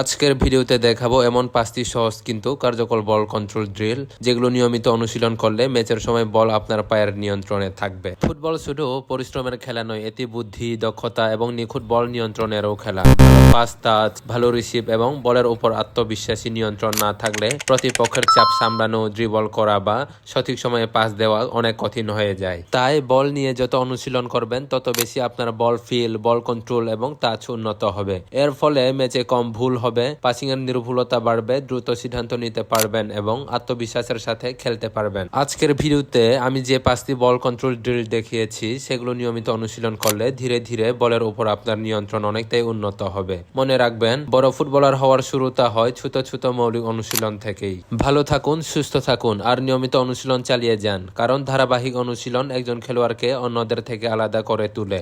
আজকের ভিডিওতে দেখাবো এমন 5টি সহজ কিন্তু কার্যকর বল কন্ট্রোল ড্রিল যেগুলো নিয়মিত অনুশীলন করলে ম্যাচের সময় বল আপনার পায়ের নিয়ন্ত্রণে থাকবে। ফুটবল শুধু পরিশ্রমের খেলা নয়, এটি বুদ্ধি, দক্ষতা এবং নিখুঁত বল নিয়ন্ত্রণেরও খেলা। পাস টাচ, ভালো রিসিভ এবং বলের উপর আত্মবিশ্বাসী নিয়ন্ত্রণ না থাকলে প্রতিপক্ষের চাপ সামলানো, ড্রিবল করা বা সঠিক সময়ে পাস দেওয়া অনেক কঠিন হয়ে যায়। তাই বল নিয়ে যত অনুশীলন করবেন তত বেশি আপনার বল ফিল, বল কন্ট্রোল এবং টাচ উন্নত হবে। এর ফলে ম্যাচে কম ভুল হবে, পাসিং এর নির্ভুলতা বাড়বে, দ্রুত সিদ্ধান্ত নিতে পারবেন এবং আত্মবিশ্বাসের সাথে খেলতে পারবেন। আজকের ভিডিওতে আমি যে 5টি বল কন্ট্রোল ড্রিল দেখিয়েছি সেগুলো নিয়মিত অনুশীলন করলে ধীরে ধীরে বলের উপর আপনার নিয়ন্ত্রণ অনেকটাই উন্নত হবে। মনে রাখবেন, বড় ফুটবলার হওয়ার শুরুটা হয় ছোট ছোট মৌলিক অনুশীলন থেকেই। ভালো থাকুন, সুস্থ থাকুন আর নিয়মিত অনুশীলন চালিয়ে যান, কারণ ধারাবাহিক অনুশীলন একজন খেলোয়াড়কে অন্যদের থেকে আলাদা করে তোলে।